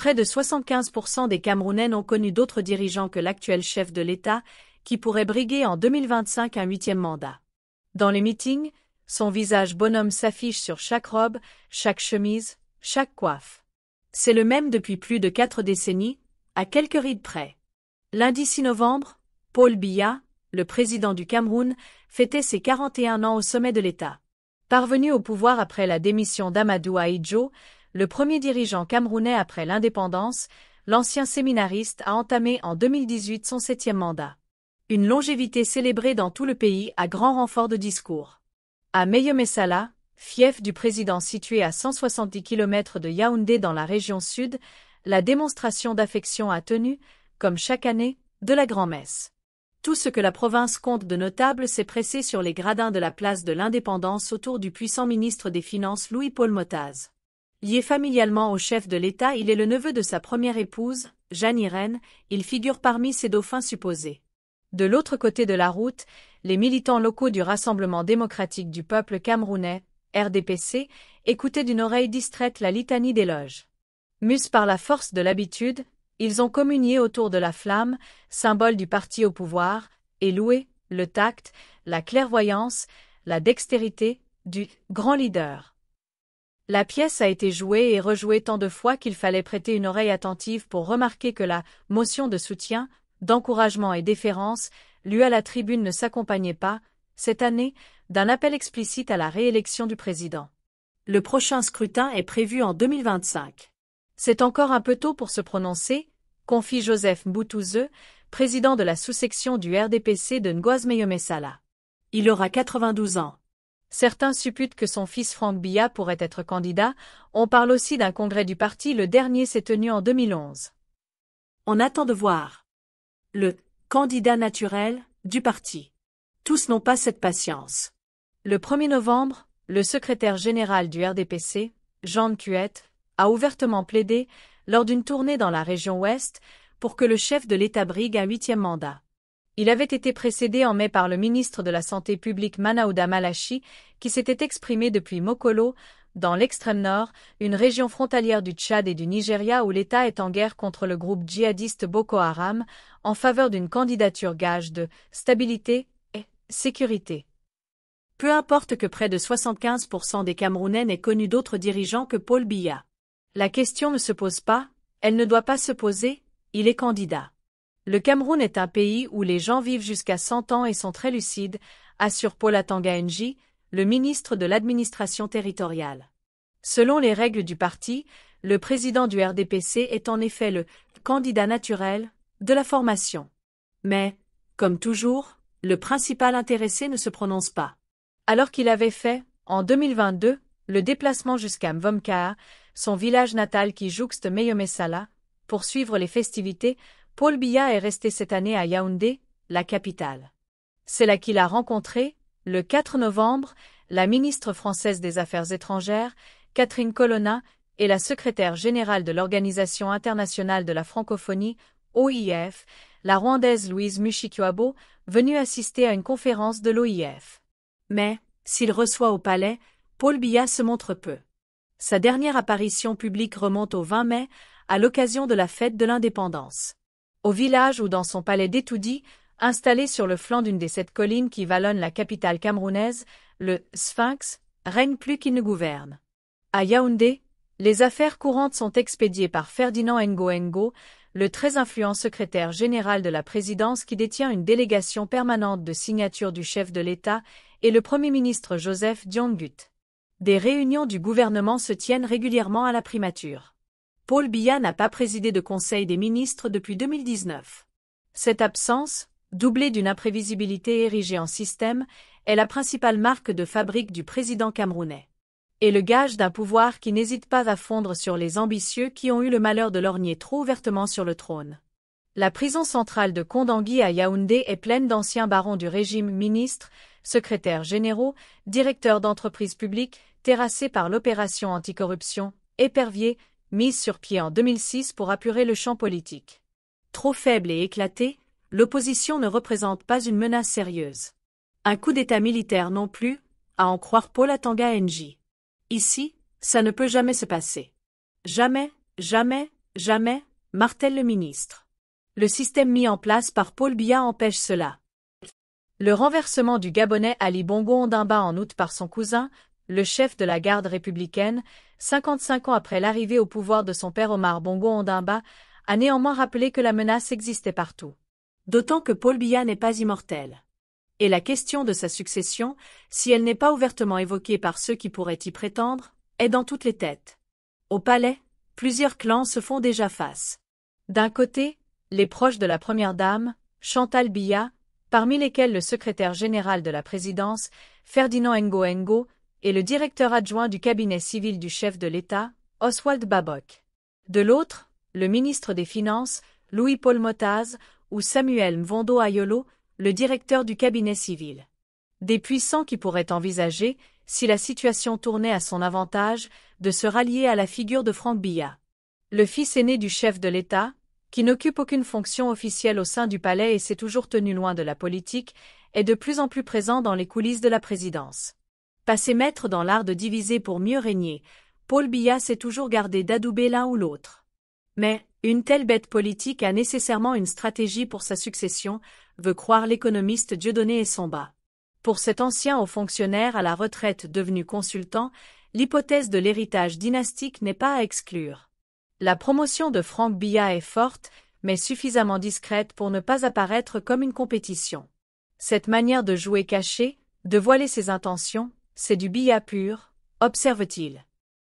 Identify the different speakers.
Speaker 1: Près de 75% des Camerounais n'ont connu d'autres dirigeants que l'actuel chef de l'État, qui pourrait briguer en 2025 un 8e mandat. Dans les meetings, son visage bonhomme s'affiche sur chaque robe, chaque chemise, chaque coiffe. C'est le même depuis plus de 4 décennies, à quelques rides près. Lundi 6 novembre, Paul Biya, le président du Cameroun, fêtait ses 41 ans au sommet de l'État. Parvenu au pouvoir après la démission d'Amadou Ahidjo, le premier dirigeant camerounais après l'indépendance, l'ancien séminariste a entamé en 2018 son 7e mandat. Une longévité célébrée dans tout le pays à grand renfort de discours. À Meyomessala, fief du président situé à 170 km de Yaoundé dans la région sud, la démonstration d'affection a tenu, comme chaque année, de la grand-messe. Tout ce que la province compte de notable s'est pressé sur les gradins de la place de l'Indépendance autour du puissant ministre des Finances Louis-Paul Motaz. Lié familialement au chef de l'État, il est le neveu de sa première épouse, Jeanne Irène, il figure parmi ses dauphins supposés. De l'autre côté de la route, les militants locaux du Rassemblement démocratique du peuple camerounais, RDPC, écoutaient d'une oreille distraite la litanie d'éloges. Mus par la force de l'habitude, ils ont communié autour de la flamme, symbole du parti au pouvoir, et loué le tact, la clairvoyance, la dextérité du grand leader. La pièce a été jouée et rejouée tant de fois qu'il fallait prêter une oreille attentive pour remarquer que la motion de soutien, d'encouragement et déférence, lue à la tribune ne s'accompagnait pas, cette année, d'un appel explicite à la réélection du président. Le prochain scrutin est prévu en 2025. C'est encore un peu tôt pour se prononcer, confie Joseph Mbutuze, président de la sous-section du RDPC de Ngoaz-Meyomessala. Il aura 92 ans. Certains supputent que son fils Franck Biya pourrait être candidat, on parle aussi d'un congrès du parti, le dernier s'est tenu en 2011. On attend de voir. Le candidat naturel du parti. Tous n'ont pas cette patience. Le 1er novembre, le secrétaire général du RDPC, Jean Cuette, a ouvertement plaidé, lors d'une tournée dans la région ouest, pour que le chef de l'État brigue un 8e mandat. Il avait été précédé en mai par le ministre de la Santé publique Manaouda Malachi, qui s'était exprimé depuis Mokolo, dans l'extrême nord, une région frontalière du Tchad et du Nigeria où l'État est en guerre contre le groupe djihadiste Boko Haram, en faveur d'une candidature gage de stabilité et sécurité. Peu importe que près de 75% des Camerounais n'aient connu d'autres dirigeants que Paul Biya. La question ne se pose pas, elle ne doit pas se poser, il est candidat. Le Cameroun est un pays où les gens vivent jusqu'à 100 ans et sont très lucides, assure Paul Atanga Nji, le ministre de l'administration territoriale. Selon les règles du parti, le président du RDPC est en effet le candidat naturel de la formation. Mais, comme toujours, le principal intéressé ne se prononce pas. Alors qu'il avait fait, en 2022, le déplacement jusqu'à Mvomkaa, son village natal qui jouxte Meyomessala, pour suivre les festivités, Paul Biya est resté cette année à Yaoundé, la capitale. C'est là qu'il a rencontré, le 4 novembre, la ministre française des Affaires étrangères, Catherine Colonna, et la secrétaire générale de l'Organisation internationale de la francophonie, OIF, la Rwandaise Louise Mushikiwabo, venue assister à une conférence de l'OIF. Mais, s'il reçoit au palais, Paul Biya se montre peu. Sa dernière apparition publique remonte au 20 mai, à l'occasion de la fête de l'indépendance. Au village ou dans son palais d'Etoudi, installé sur le flanc d'une des 7 collines qui vallonnent la capitale camerounaise, le Sphinx règne plus qu'il ne gouverne. À Yaoundé, les affaires courantes sont expédiées par Ferdinand Ngo, le très influent secrétaire général de la présidence qui détient une délégation permanente de signature du chef de l'État, et le Premier ministre Joseph Diangut. Des réunions du gouvernement se tiennent régulièrement à la primature. Paul Biya n'a pas présidé de Conseil des ministres depuis 2019. Cette absence, doublée d'une imprévisibilité érigée en système, est la principale marque de fabrique du président camerounais. Et le gage d'un pouvoir qui n'hésite pas à fondre sur les ambitieux qui ont eu le malheur de lorgner trop ouvertement sur le trône. La prison centrale de Kondangui à Yaoundé est pleine d'anciens barons du régime, ministres, secrétaires généraux, directeurs d'entreprises publiques, terrassés par l'opération anticorruption, épervier, mise sur pied en 2006 pour apurer le champ politique. Trop faible et éclatée, l'opposition ne représente pas une menace sérieuse. Un coup d'état militaire non plus, à en croire Paul Atanga Nji. Ici, ça ne peut jamais se passer. Jamais, jamais, Jamais, martèle le ministre. Le système mis en place par Paul Biya empêche cela. Le renversement du Gabonais Ali Bongo Ondimba en août par son cousin, le chef de la garde républicaine, 55 ans après l'arrivée au pouvoir de son père Omar Bongo Ondimba, a néanmoins rappelé que la menace existait partout. D'autant que Paul Biya n'est pas immortel. Et la question de sa succession, si elle n'est pas ouvertement évoquée par ceux qui pourraient y prétendre, est dans toutes les têtes. Au palais, plusieurs clans se font déjà face. D'un côté, les proches de la première dame, Chantal Biya, parmi lesquels le secrétaire général de la présidence, Ferdinand Ngo Ngo, et le directeur adjoint du cabinet civil du chef de l'État, Oswald Babok. De l'autre, le ministre des Finances, Louis-Paul Motaz, ou Samuel Mvondo Ayolo, le directeur du cabinet civil. Des puissants qui pourraient envisager, si la situation tournait à son avantage, de se rallier à la figure de Franck Biya. Le fils aîné du chef de l'État, qui n'occupe aucune fonction officielle au sein du palais et s'est toujours tenu loin de la politique, est de plus en plus présent dans les coulisses de la présidence. Passé maître dans l'art de diviser pour mieux régner, Paul Biya s'est toujours gardé d'adouber l'un ou l'autre. Mais, une telle bête politique a nécessairement une stratégie pour sa succession, veut croire l'économiste Dieudonné Essomba. Pour cet ancien haut fonctionnaire à la retraite devenu consultant, l'hypothèse de l'héritage dynastique n'est pas à exclure. La promotion de Franck Biya est forte, mais suffisamment discrète pour ne pas apparaître comme une compétition. Cette manière de jouer cachée, de voiler ses intentions, c'est du Biya pur, observe-t-il.